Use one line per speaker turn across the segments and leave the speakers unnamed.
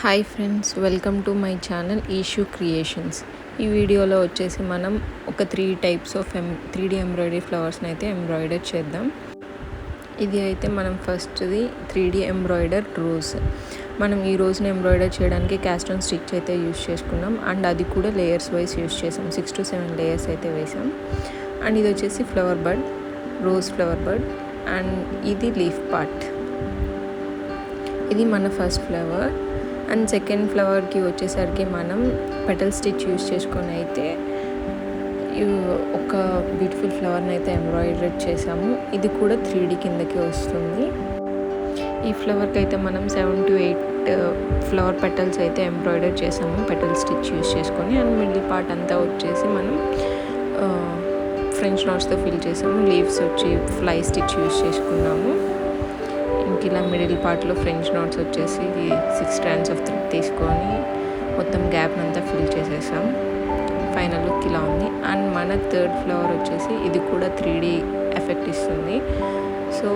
Hi friends, welcome to my channel Eshu creations. ఈ వీడియోలో వచ్చేసి మనం ఒక 3 టైప్స్ ఆఫ్ 3D ఎంబ్రాయిడరీ ఫ్లవర్స్ని అయితే ఎంబ్రాయిడర్ చేద్దాం. ఇది అయితే మనం ఫస్ట్ది 3D ఎంబ్రాయిడర్ రోజ్. మనం ఈ రోజున ఎంబ్రాయిడర్ చేయడానికి క్యాస్ట్ ఆన్ స్టిచ్ అయితే యూస్ చేసుకున్నాం. అండ్ అది కూడా లేయర్స్ వైజ్ యూస్ చేసాం. 6 to 7 లేయర్స్ అయితే వేసాం. అండ్ ఇది వచ్చేసి flower bud, rose flower bud. And ఇది లీఫ్ పార్ట్. ఇది మన ఫస్ట్ ఫ్లవర్. అండ్ సెకండ్ ఫ్లవర్కి వచ్చేసరికి మనం పెటల్ స్టిచ్ యూస్ చేసుకొని అయితే ఒక బ్యూటిఫుల్ ఫ్లవర్ని అయితే ఎంబ్రాయిడరీ చేసాము. ఇది కూడా 3D కిందకి వస్తుంది. ఈ ఫ్లవర్కి అయితే మనం 7 to 8 ఫ్లవర్ పెటల్స్ అయితే ఎంబ్రాయిడరీ చేసాము పెటల్ స్టిచ్ యూస్ చేసుకొని. అండ్ మిడిల్ పార్ట్ అంతా వచ్చేసి మనం ఫ్రెంచ్ నాట్స్తో ఫిల్ చేసాము. లీవ్స్ వచ్చి ఫ్లై స్టిచ్ యూస్ చేసుకున్నాము. ఇలా మిడిల్ పార్ట్లో ఫ్రెంచ్ నాట్స్ వచ్చేసి 6 strands ఆఫ్ థ్రెడ్ తీసుకొని మొత్తం గ్యాప్ అంతా ఫిల్ చేసేసాం. ఫైనల్ లుక్ ఇలా ఉంది. అండ్ మన థర్డ్ ఫ్లవర్ వచ్చేసి ఇది కూడా 3D ఎఫెక్ట్ ఇస్తుంది. So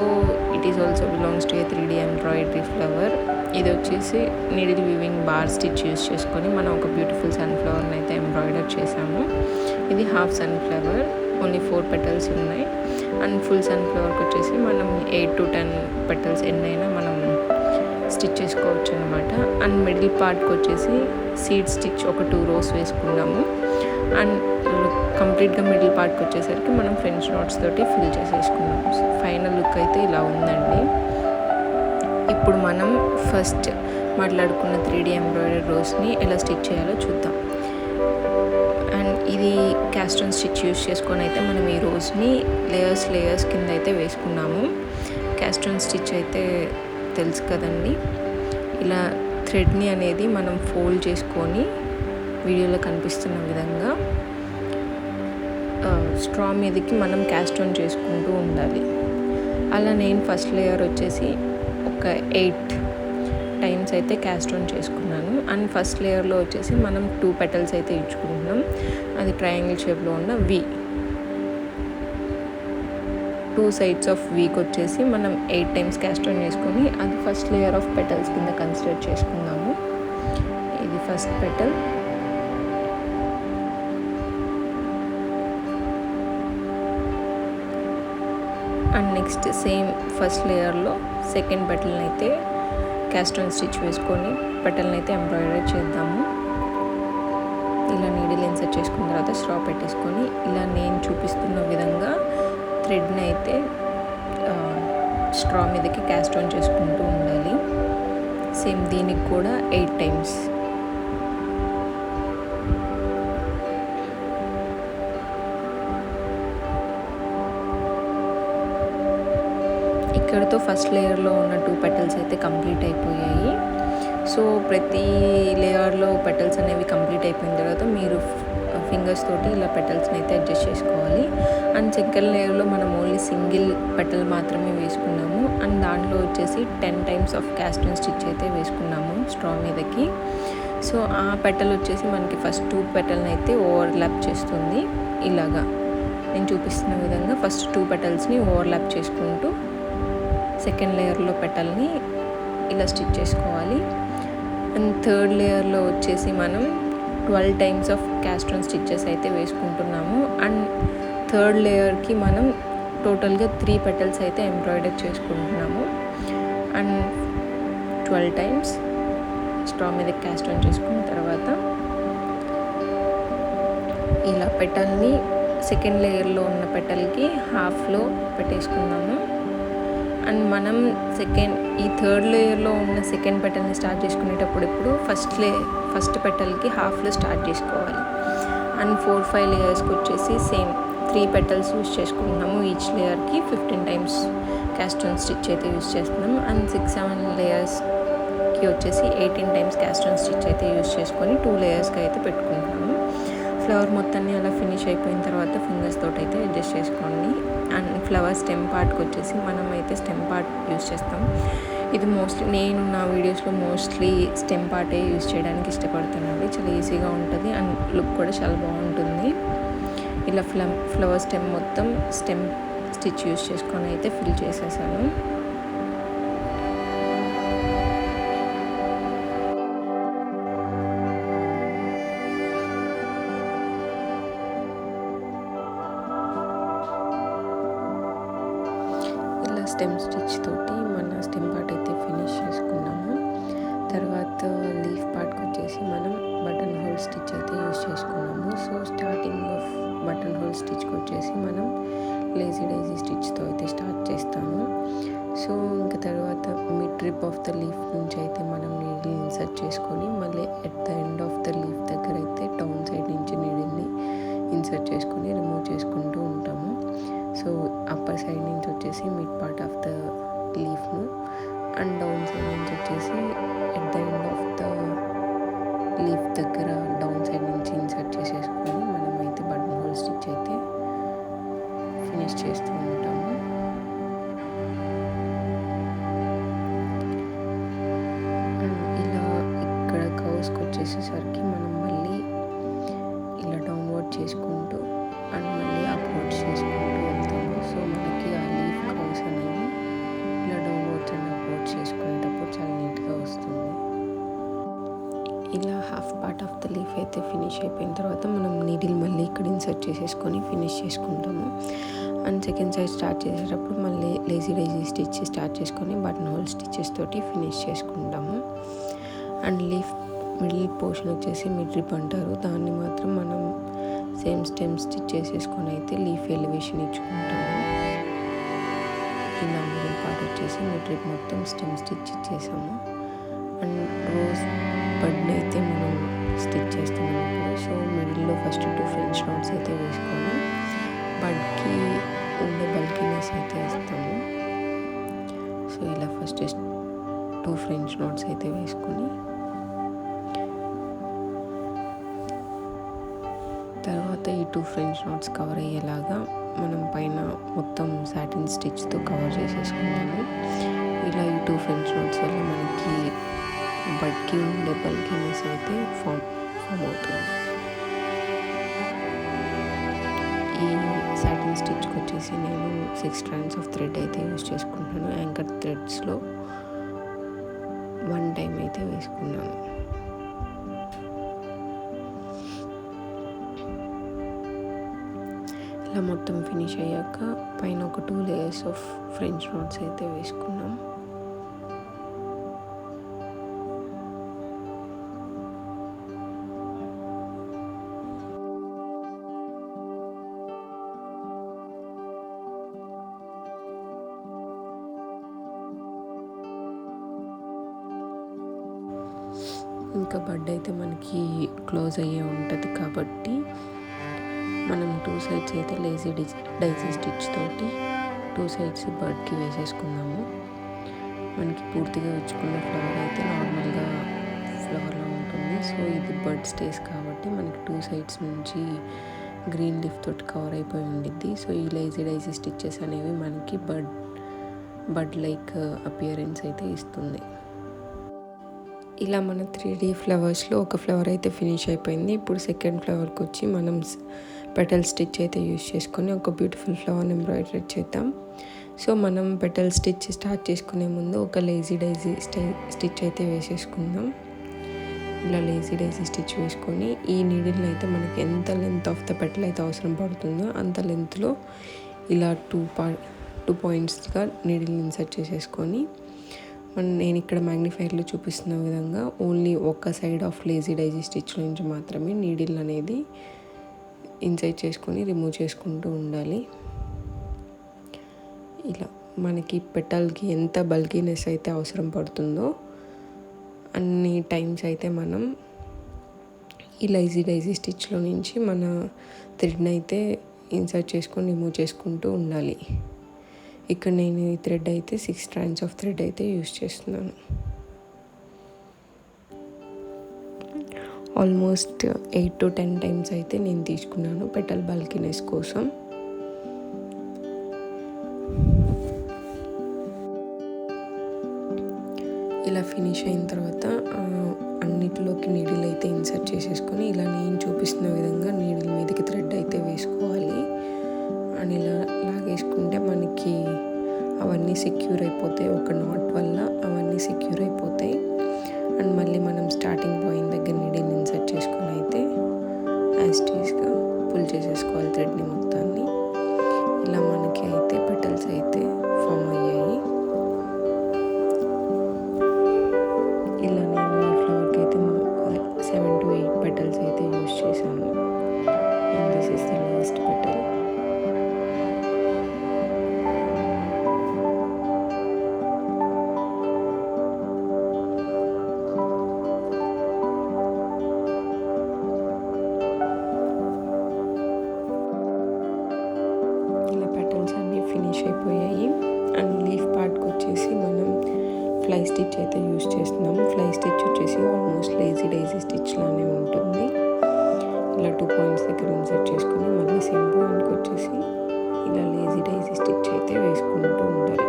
it is also belongs to A 3D embroidery flower. ఇది వచ్చేసి needle weaving bar stitch use చేసుకొని మనం ఒక బ్యూటిఫుల్ సన్ఫ్లవర్ని అయితే ఎంబ్రాయిడర్ చేసాము. ఇది హాఫ్ సన్ఫ్లవర్, ఓన్లీ 4 petals ఉన్నాయి. అండ్ ఫుల్ సన్ఫ్లవర్కి వచ్చేసి మనం 8 to 10 petals ఎన్నైనా మనం స్టిచ్ చేసుకోవచ్చు అనమాట. అండ్ మిడిల్ పార్ట్కి వచ్చేసి సీడ్ స్టిచ్ ఒక 2 rows వేసుకున్నాము. అండ్ కంప్లీట్గా మిడిల్ పార్ట్కి వచ్చేసరికి మనం ఫ్రెంచ్ నాట్స్ తోటి ఫిల్ చేసేసుకున్నాము. సో ఫైనల్ లుక్ అయితే ఇలా ఉందండి. ఇప్పుడు మనం ఫస్ట్ మాట్లాడుకున్న 3D ఎంబ్రాయిడరీ రోస్ని ఎలా స్టిచ్ చేయాలో చూద్దాం. అండ్ ఇది క్యాస్ట్ ఆన్ స్టిచ్ యూస్ చేసుకొని అయితే మనం ఈ రోజుని లేయర్స్ కింద అయితే వేసుకున్నాము. క్యాస్ట్ ఆన్ స్టిచ్ అయితే తెలుసు కదండి. ఇలా థ్రెడ్ని అనేది మనం ఫోల్డ్ చేసుకొని వీడియోలో కనిపిస్తున్న విధంగా స్ట్రా మీదకి మనం క్యాస్ట్ ఆన్ చేసుకుంటూ ఉండాలి. అలా నేను ఫస్ట్ లేయర్ వచ్చేసి ఒక 8 times అయితే క్యాస్ట్ ఆన్ చేసుకున్నాను. అండ్ ఫస్ట్ లేయర్లో వచ్చేసి మనం 2 petals అయితే ఇచ్చుకుంటున్నాం. అది ట్రయాంగిల్ షేప్లో ఉన్న V. 2 sides ఆఫ్ వీకి వచ్చేసి మనం 8 times క్యాస్ట్ ఆన్ చేసుకొని అది ఫస్ట్ లేయర్ ఆఫ్ పెటల్స్ కింద కన్సిడర్ చేసుకుందాము. ఇది first petal. And next same first లేయర్లో సెకండ్ పెటల్ని అయితే క్యాస్ట్ ఆన్ స్టిచ్ వేసుకొని పెటల్ని అయితే ఎంబ్రాయిడరీ చేద్దాము. ఇలా నీడిల్ ఇన్సర్ట్ చేసుకున్న తర్వాత స్ట్రా పెట్టేసుకొని ఇలా నేను చూపిస్తున్న విధంగా థ్రెడ్ని అయితే స్ట్రా మీదకి క్యాస్ట్ ఆన్ చేసుకుంటూ ఉండాలి. సేమ్ దీనికి కూడా 8 times. ఇక్కడతో ఫస్ట్ లేయర్లో ఉన్న 2 petals అయితే కంప్లీట్ అయిపోయాయి. సో ప్రతి లేయర్లో పెటల్స్ అనేవి కంప్లీట్ అయిపోయిన తర్వాత మీరు ఫింగర్స్ తోటి ఇలా పెటల్స్ని అయితే అడ్జస్ట్ చేసుకోవాలి. అండ్ సెకండ్ లేయర్లో మనం ఓన్లీ సింగిల్ పెటల్ మాత్రమే వేసుకున్నాము. అండ్ దాంట్లో వచ్చేసి 10 times of caste on stitch అయితే వేసుకున్నాము స్ట్రా మీదకి. సో ఆ పెటల్ వచ్చేసి మనకి ఫస్ట్ 2 petalsని అయితే ఓవర్లాప్ చేస్తుంది. ఇలాగా నేను చూపిస్తున్న విధంగా ఫస్ట్ 2 petalsని ఓవర్లాప్ చేసుకుంటూ సెకండ్ లేయర్లో పెటల్ని ఇలా స్టిచ్ చేసుకోవాలి. అండ్ థర్డ్ లేయర్లో వచ్చేసి మనం 12 times of caste on stitches అయితే వేసుకుంటున్నాము. అండ్ థర్డ్ లేయర్కి మనం టోటల్గా 3 petals అయితే ఎంబ్రాయిడరీ చేసుకుంటున్నాము. అండ్ 12 times స్ట్రా మీద క్యాస్ట్ ఆన్ చేసుకున్న తర్వాత ఇలా పెటల్ని సెకండ్ లేయర్లో ఉన్న పెటల్కి హాఫ్లో పెట్టేసుకున్నాము. అండ్ మనం ఈ థర్డ్ లేయర్లో ఉన్న సెకండ్ పెటల్ని స్టార్ట్ చేసుకునేటప్పుడు ఇప్పుడు ఫస్ట్ పెటల్కి హాఫ్లో స్టార్ట్ చేసుకోవాలి. అండ్ 4-5 లేయర్స్కి వచ్చేసి సేమ్ 3 petals యూస్ చేసుకుంటున్నాము. ఈచ్ లేయర్కి 15 times క్యాస్ట్ ఆన్ స్టిచ్ అయితే యూస్ చేస్తున్నాము. అండ్ 6-7 లేయర్స్కి వచ్చేసి 18 times క్యాస్ట్ ఆన్ స్టిచ్ అయితే యూస్ చేసుకొని 2 లేయర్స్కి అయితే పెట్టుకుంటున్నాము. ఫ్లవర్ మొత్తాన్ని అలా ఫినిష్ అయిపోయిన తర్వాత ఫింగర్స్ తోటి అయితే అడ్జస్ట్ చేసుకోండి. అండ్ ఫ్లవర్ స్టెమ్ పార్ట్కి వచ్చేసి మనం అయితే స్టెమ్ పార్ట్ యూస్ చేస్తాం. ఇది నేను నా వీడియోస్లో మోస్ట్లీ స్టెమ్ పార్టే యూస్ చేయడానికి ఇష్టపడుతున్నాను. చాలా ఈజీగా ఉంటుంది అండ్ లుక్ కూడా చాలా బాగుంటుంది. ఇలా ఫ్లవర్ స్టెమ్ మొత్తం స్టెమ్ స్టిచ్ యూస్ చేసుకొని అయితే ఫిల్ చేసేసాను. స్టెమ్ స్టిచ్ తోటి మన స్టెమ్ పార్ట్ అయితే ఫినిష్ చేసుకున్నాము. తర్వాత లీఫ్ పార్ట్కి వచ్చేసి మనం బటన్ హోల్ స్టిచ్ అయితే యూజ్ చేసుకున్నాము. So starting of buttonhole స్టిచ్కి వచ్చేసి మనం లేజీ డైజీ స్టిచ్తో అయితే స్టార్ట్ చేస్తాము. సో ఇంకా తర్వాత mid trip of the leaf నుంచి అయితే మనం నీడిల్ ఇన్సర్ట్ చేసుకొని మళ్ళీ at the end of the leaf దగ్గర అయితే డౌన్ సైడ్ నుంచి నీడిల్ని ఇన్సర్ట్ చేసుకొని రిమూవ్ చేసుకుంటూ ఉంటాము. సో అప్పర్ సైడ్ నుంచి వచ్చేసి మిడ్ పార్ట్ ఆఫ్ ద లీఫ్ను అండ్ డౌన్ సైడ్ నుంచి వచ్చేసి at the end of the leaf దగ్గర డౌన్ సైడ్ నుంచి ఇన్సర్ట్ చేసేసుకొని మనం అయితే బటన్ హోల్ స్టిచ్ అయితే ఫినిష్ చేస్తూ ఉంటాము. ఇలా ఇక్కడ కర్వ్స్కి వచ్చేసేసరికి మనం మళ్ళీ ఇలా డౌన్వర్డ్ చేసుకుంటూ అండ్ మళ్ళీ అప్వర్డ్ చేసుకుంటూ వెళ్తాము. సో మనకి ఆ లీఫ్ కర్వ్స్ అనేవి ఇలా డౌన్వర్డ్స్ అండ్ అప్వర్డ్స్ చేసుకునేటప్పుడు చాలా నీట్గా వస్తుంది. ఇలా half part of the leaf అయితే ఫినిష్ అయిపోయిన తర్వాత మనం నీడిల్ మళ్ళీ ఇక్కడ ఇన్సర్ట్ చేసేసుకొని ఫినిష్ చేసుకుంటాము. అండ్ సెకండ్ సైడ్ స్టార్ట్ చేసేటప్పుడు మళ్ళీ లేజీ డైజీ స్టిచ్ స్టార్ట్ చేసుకొని బటన్ హోల్ స్టిచెస్ తోటి ఫినిష్ చేసుకుంటాము. అండ్ లీఫ్ మిడిల్ పోర్షన్ వచ్చేసి మిడ్ రిప్ అంటారు. దాన్ని మాత్రం మనం సేమ్ స్టెమ్ స్టిచ్ చేసేసుకొని అయితే లీఫ్ ఎలివేషన్ ఇచ్చుకుంటాము. ఇలా మిడిల్ పార్ట్ వచ్చేసి మిడ్ రిప్ మొత్తం స్టెమ్ స్టిచ్ ఇచ్చేసాము. అండ్ రోజ్ బడ్ని అయితే మనం స్టిచ్ చేస్తున్నాం ఇప్పుడు. సో మిడిల్లో ఫస్ట్ 2 ఫ్రెంచ్ నాట్స్ అయితే వేసుకొని బడ్కి ఉండే బల్కీనెస్ అయితే ఇస్తాము. సో ఇలా ఫస్ట్ 2 ఫ్రెంచ్ నాట్స్ అయితే వేసుకొని తర్వాత ఈ 2 ఫ్రెంచ్ నాట్స్ కవర్ అయ్యేలాగా మనం పైన మొత్తం సాటిన్ స్టిచ్తో కవర్ చేసేసుకుంటాము. ఇలా ఈ 2 ఫ్రెంచ్ నాట్స్ వల్ల మనకి బడ్కి ఉండే బల్కీనెస్ అయితే ఫామ్ అవుతుంది. ఈ సాటిన్ స్టిచ్కి వచ్చేసి నేను 6 strands ఆఫ్ థ్రెడ్ అయితే యూజ్ చేసుకుంటున్నాను. యాంకర్ థ్రెడ్స్లో 1 టైం అయితే వేసుకున్నాను. ఇలా మొత్తం ఫినిష్ అయ్యాక పైన ఒక 2 లేయర్స్ ఆఫ్ ఫ్రెంచ్ నాట్స్ అయితే వేసుకున్నాం. ఇంకా బడ్ అయితే మనకి క్లోజ్ అయ్యే ఉంటుంది కాబట్టి మనం 2 సైడ్స్ అయితే లేజీ డైజీ స్టిచ్ తోటి 2 సైడ్స్ బడ్కి వేసేసుకున్నాము. మనకి పూర్తిగా వచ్చుకున్న ఫ్లవర్ అయితే నార్మల్గా ఫ్లవర్లో ఉంటుంది. సో ఇది బడ్ స్టేజ్ కాబట్టి మనకి 2 సైడ్స్ నుంచి గ్రీన్ లీఫ్ తోటి కవర్ అయిపోయి ఉండిద్ది. సో ఈ లేజీ డైజీ స్టిచ్చెస్ అనేవి మనకి బడ్ లైక్ అపియరెన్స్ అయితే ఇస్తుంది. ఇలా మన 3D ఫ్లవర్స్లో ఒక ఫ్లవర్ అయితే ఫినిష్ అయిపోయింది. ఇప్పుడు సెకండ్ ఫ్లవర్కి వచ్చి మనం పెటల్ స్టిచ్ అయితే యూజ్ చేసుకొని ఒక బ్యూటిఫుల్ ఫ్లవర్ని ఎంబ్రాయిడరీ చేద్దాం. సో మనం పెటల్ స్టిచ్ స్టార్ట్ చేసుకునే ముందు ఒక లేజీ డైజీ స్టిచ్ అయితే వేసేసుకుందాం. ఇలా లేజీ డైజీ స్టిచ్ వేసుకొని ఈ నీడిల్ని అయితే మనకి ఎంత లెంత్ ఆఫ్ ద పెటల్ అయితే అవసరం పడుతుందో అంత లెంత్లో ఇలా 2 పాయింట్స్గా నీడిల్ని ఇన్సర్ట్ చేసేసుకొని నేను ఇక్కడ మ్యాగ్నిఫైర్లో చూపిస్తున్న విధంగా ఓన్లీ ఒక side of lazy daisy stitch నుంచి మాత్రమే నీడిల్ అనేది ఇన్సైడ్ చేసుకొని రిమూవ్ చేసుకుంటూ ఉండాలి. ఇలా మనకి పెటల్కి ఎంత బల్కీనెస్ అయితే అవసరం పడుతుందో అన్ని టైమ్స్ అయితే మనం ఈ లేజీ డైజీ స్టిచ్లో నుంచి మన థ్రెడ్ని అయితే ఇన్సర్ట్ చేసుకొని రిమూవ్ చేసుకుంటూ ఉండాలి. ఇక్కడ నేను ఈ థ్రెడ్ అయితే 6 strands ఆఫ్ థ్రెడ్ అయితే యూజ్ చేస్తున్నాను. ఆల్మోస్ట్ 8 to 10 టైమ్స్ అయితే నేను తీసుకున్నాను పెటల్ బల్కీనెస్ కోసం. ఇలా ఫినిష్ అయిన తర్వాత అన్నిటిలోకి నీడిల్ అయితే ఇన్సర్ట్ చేసేసుకొని ఇలా నేను చూపిస్తున్న విధంగా నీడిల్ మీదకి థ్రెడ్ అయితే వేసుకోవాలి. అని ఇలా లాగేసుకుంటే మనకి అవన్నీ సెక్యూర్ అయిపోతాయి. ఒక నాట్ వల్ల అవన్నీ సెక్యూర్ అయిపోతాయి. అండ్ మళ్ళీ మనం స్టార్టింగ్ పాయింట్ దగ్గర నీడిల్ ఇన్సర్ట్ చేసుకొని అయితే యాస్టీస్గా పుల్ చేసేసుకోవాలి థ్రెడ్ని మొత్తాన్ని. ఇలా మనకి అయితే పెటల్స్ అయితే ఫామ్ అయ్యాయి. ఇలా నేను ఈ ఫ్లవర్కి అయితే 7 to 8 పెటల్స్ అయితే యూస్ చేశాను. And this is the last petal. ఇలా పెటల్స్ అన్నీ ఫినిష్ అయిపోయాయి. అండ్ లీఫ్ పార్ట్కి వచ్చేసి మనం ఫ్లై స్టిచ్ అయితే యూస్ చేస్తున్నాం. ఫ్లై స్టిచ్ వచ్చేసి ఆల్మోస్ట్ లేజీ డైజీ స్టిచ్ లానే ఉంటుంది. ఇలా 2 పాయింట్స్ దగ్గర ఇన్సర్ట్ చేసుకొని మళ్ళీ సేమ్ పాయింట్కి వచ్చేసి ఇలా లేజీ డైజీ స్టిచ్ అయితే వేసుకుంటూ ఉండాలి.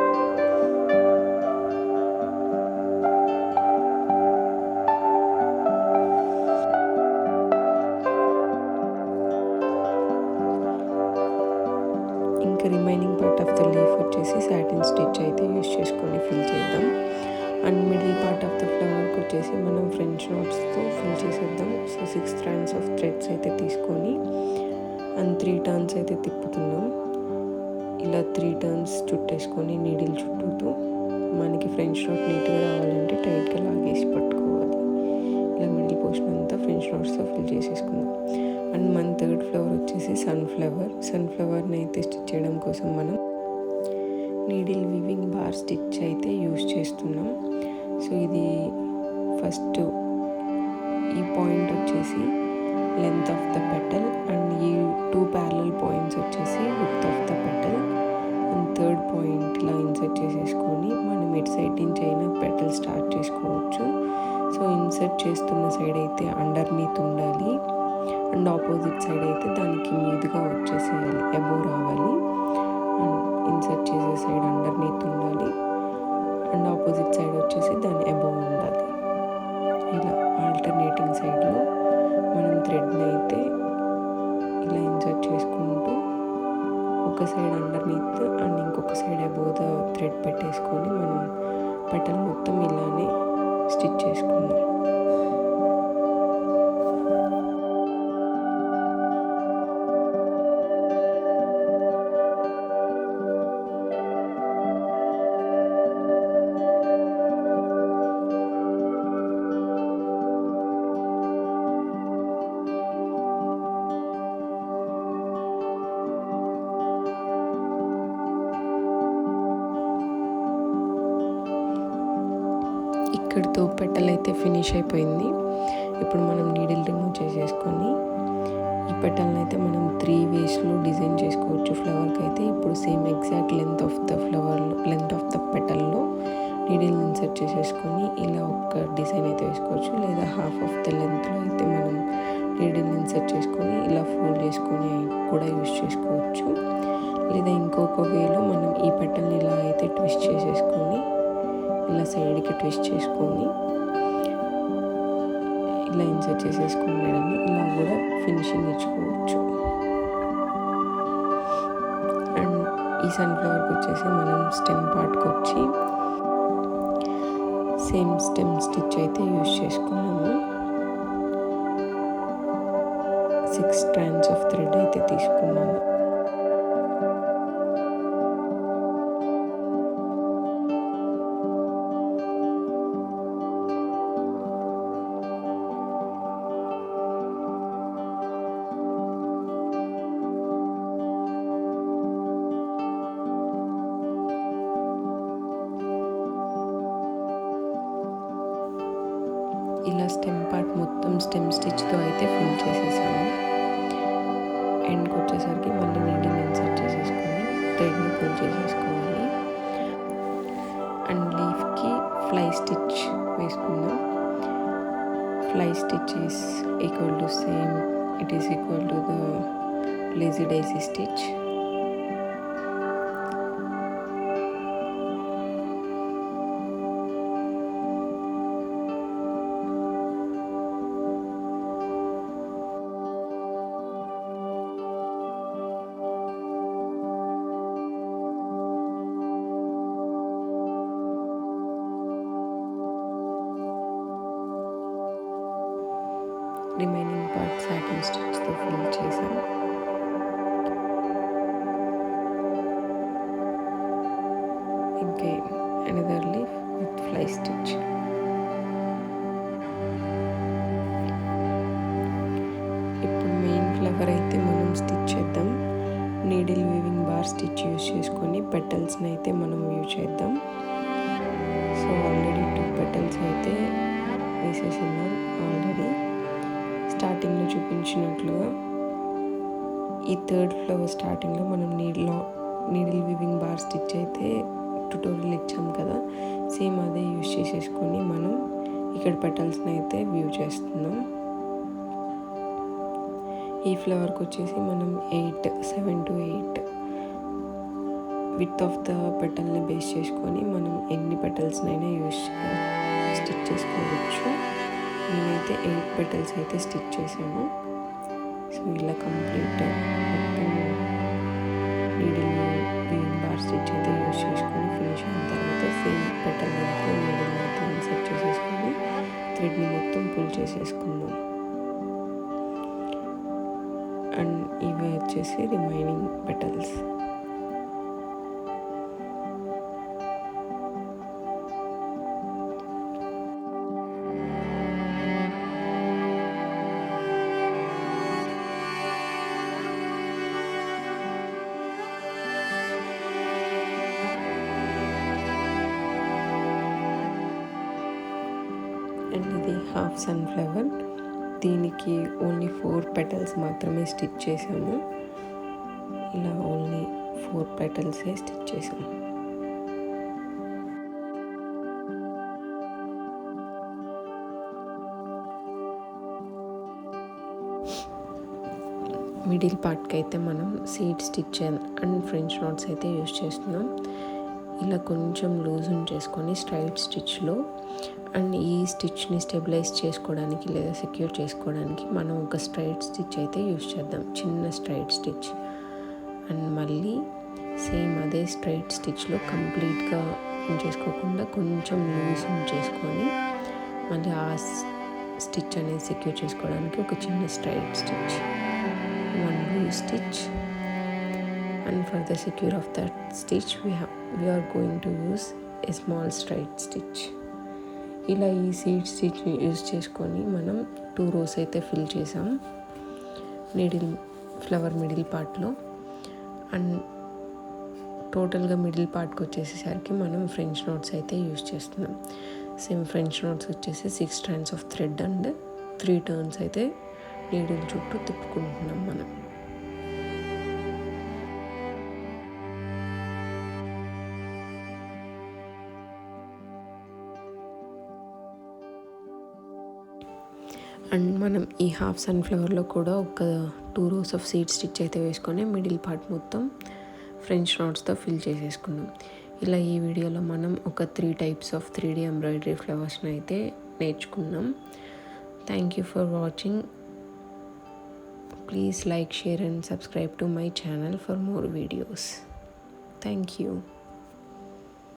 ఇంకా remaining part of the leaf వచ్చేసి సాటిన్ స్టిచ్ అయితే యూస్ చేసుకొని ఫిల్ చేద్దాం. And middle part of the ఫ్లవర్కి వచ్చేసి మనం ఫ్రెంచ్ నాట్స్తో ఫిల్ చేసేద్దాం. సో 6 strands ఆఫ్ థ్రెడ్స్ అయితే తీసుకొని అండ్ 3 turns అయితే తిప్పుతున్నాం. ఇలా 3 turns చుట్టేసుకొని నీడిల్ చుట్టూతూ మనకి ఫ్రెంచ్ నాట్ నీట్గా రావాలంటే టైట్గా లాగేసి పట్టుకోవాలి. ఇలా మిడిల్ పోర్షన్ అంతా ఫ్రెంచ్ నాట్స్తో ఫిల్ చేసేసుకుందాం. అండ్ మన థర్డ్ ఫ్లవర్ వచ్చేసి సన్ఫ్లవర్ని అయితే స్టిచ్ చేయడం కోసం మనం నీడిల్ వీవింగ్ బార్ స్టిచ్ అయితే యూస్ చేస్తున్నాం. సో ఇది ఫస్ట్ ఈ పాయింట్ వచ్చేసి length of the petal and ఈ 2 parallel పాయింట్స్ వచ్చేసి width of the petal. And third point ఇలా ఇన్సర్ట్ చేసేసుకొని మనం ఎటు సైడ్ నుంచి అయినా పెటల్ స్టార్ట్ చేసుకోవచ్చు. సో ఇన్సర్ట్ చేస్తున్న సైడ్ అయితే అండర్నీత్ ఉండాలి అండ్ ఆపోజిట్ సైడ్ అయితే దానికి మీదుగా వచ్చేసేయాలి, అబోవ్ రావాలి. అండ్ ఇన్సర్ట్ చేసే సైడ్ అండర్నీత్ ఉండాలి అండ్ ఆపోజిట్ సైడ్ వచ్చేసి దాని అబోవ్ ఉండాలి. ఇలా ఆల్టర్నేటింగ్ సైడ్లో మనం థ్రెడ్ని అయితే ఇలా ఇన్సర్ట్ చేసుకుంటూ ఒక సైడ్ అండర్నీత్ అండ్ ఇంకొక సైడ్ అబోవ్ ద థ్రెడ్ పెట్టేసుకొని మనం పెటల్ మొత్తం ఇలానే స్టిచ్ చేసుకుందాం. ఇక్కడితో పెటల్ అయితే ఫినిష్ అయిపోయింది. ఇప్పుడు మనం నీడిల్ రిమూవ్ చేసేసుకొని ఈ పెటల్ని అయితే మనం 3 waysలో డిజైన్ చేసుకోవచ్చు. ఫ్లవర్కి అయితే ఇప్పుడు same exact length of the పెటల్లో నీడిల్ ఇన్సర్ట్ చేసేసుకొని ఇలా ఒక డిజైన్ అయితే వేసుకోవచ్చు. లేదా హాఫ్ ఆఫ్ ద లెంత్లో అయితే మనం నీడిల్ ఇన్సర్ట్ చేసుకొని ఇలా ఫోల్డ్ చేసుకొని కూడా యూస్ చేసుకోవచ్చు. లేదా ఇంకొక వేలో మనం ఈ పెటల్ని ఇలా అయితే ట్విస్ట్ చేసేసుకొని ఇలా సైడ్కి ట్విస్ట్ చేసుకొని ఇలా ఇన్సర్ట్ చేసేసుకొని మేడని ఇలా కూడా ఫినిషింగ్ ఇచ్చుకోవచ్చు. అండ్ ఈ సన్ఫ్లవర్కి వచ్చేసి మనం స్టెమ్ పార్ట్కి వచ్చి సేమ్ స్టెమ్ స్టిచ్ అయితే యూస్ చేసుకున్నాము. 6 strands ఆఫ్ థ్రెడ్ అయితే తీసుకున్నాము. ఇలా స్టెమ్ పార్ట్ మొత్తం స్టెమ్ స్టిచ్తో అయితే ఫిల్ చేసేసాము. ఎండ్కి వచ్చేసరికి మళ్ళీ నీడిల్ ఇన్సర్ట్ చేసేసుకొని థ్రెడ్ని పుల్ చేసేసుకోవాలి. అండ్ లీఫ్కి ఫ్లై స్టిచ్ వేసుకుందాం. Fly stitch is equal to the lazy daisy stitch. Remaining part satin స్టిచ్తో ఫిల్ చేసాం.
ఫ్లవర్ అయితే మనం స్టిచ్ చేద్దాం. Needle weaving bar stitch use చేసుకొని పెటల్స్ని అయితే మనం యూజ్ చేద్దాం. సో ఆల్రెడీ 2 పెటల్స్ అయితే వేసేసినాం. ఆల్రెడీ స్టార్టింగ్లో చూపించినట్లుగా ఈ 3rd ఫ్లవర్ స్టార్టింగ్లో మనం నీడిల్ వీవింగ్ బార్ స్టిచ్ అయితే ట్యుటోరియల్ ఇచ్చాం కదా, సేమ్ అదే యూజ్ చేసేసుకొని మనం ఇక్కడ పెటల్స్ని అయితే వ్యూ చేస్తున్నాం. ఈ ఫ్లవర్కి వచ్చేసి మనం 7 to 8 విత్ ఆఫ్ ద పెటల్ని బేస్ చేసుకొని మనం ఎన్ని పెటల్స్నైనా స్టిచ్ చేసుకోవచ్చు. నేనైతే 8 పెటల్స్ అయితే స్టిచ్ చేశాను. సో ఇలా కంప్లీట్ మొత్తం నీడిల్ వీవింగ్ బార్ స్టిచ్ అయితే యూజ్ చేసుకొని ఫినిష్ అయిన తర్వాత సేమ్ పెటల్ అయితే నీడిల్ అయితే ఇన్సర్ట్ చేసేసుకొని థ్రెడ్ని మొత్తం పుల్ చేసేసుకుందాం. అండ్ ఇవి వచ్చేసి రిమైనింగ్ పెటల్స్. అండ్ ఇది హాఫ్ సన్ఫ్లవర్. దీనికి ఓన్లీ 4 పెటల్స్ మాత్రమే స్టిచ్ చేసాము. ఇలా ఓన్లీ 4 పెటల్సే స్టిచ్ చేసాము. మిడిల్ పార్ట్కి అయితే మనం seed stitch and French NATS అయితే యూజ్ చేస్తున్నాం. ఇలా కొంచెం లూజ్ చేసుకొని స్ట్రైట్ స్టిచ్లో అండ్ ఈ స్టిచ్ని స్టెబిలైజ్ చేసుకోవడానికి లేదా సెక్యూర్ చేసుకోవడానికి మనం ఒక స్ట్రైట్ స్టిచ్ అయితే యూజ్ చేద్దాం, చిన్న స్ట్రైట్ స్టిచ్. అండ్ మళ్ళీ సేమ్ అదే స్ట్రైట్ స్టిచ్లో కంప్లీట్గా ఉంచేసుకోకుండా కొంచెం లూజ్ చేసుకొని మళ్ళీ ఆ స్టిచ్ అనేది సెక్యూర్ చేసుకోవడానికి ఒక చిన్న straight stitch, 1 loose stitch. And for the secure of that stitch we are going to use a small straight stitch. ఇలా ఈ సీడ్ స్టిచ్ యూజ్ చేసుకొని మనం 2 rows అయితే ఫిల్ చేసాం ఫ్లవర్ మిడిల్ పార్ట్లో. అండ్ టోటల్గా మిడిల్ పార్ట్కి వచ్చేసేసరికి మనం ఫ్రెంచ్ నాట్స్ అయితే యూజ్ చేస్తున్నాం. సేమ్ ఫ్రెంచ్ నాట్స్ వచ్చేసి 6 strands of thread and 3 turns అయితే నీడిల్ చుట్టూ తిప్పుకుంటున్నాం మనం. అండ్ మనం ఈ హాఫ్ సన్ఫ్లవర్లో కూడా ఒక 2 rows ఆఫ్ సీడ్ స్టిచ్ అయితే వేసుకొని మిడిల్ పార్ట్ మొత్తం ఫ్రెంచ్ నాట్స్తో ఫిల్ చేసేసుకున్నాం. ఇలా ఈ వీడియోలో మనం ఒక 3 types ఆఫ్ 3D ఎంబ్రాయిడరీ ఫ్లవర్స్ని అయితే నేర్చుకున్నాం. Thank you for watching. Please like, share and subscribe to my channel for more videos. Thank you.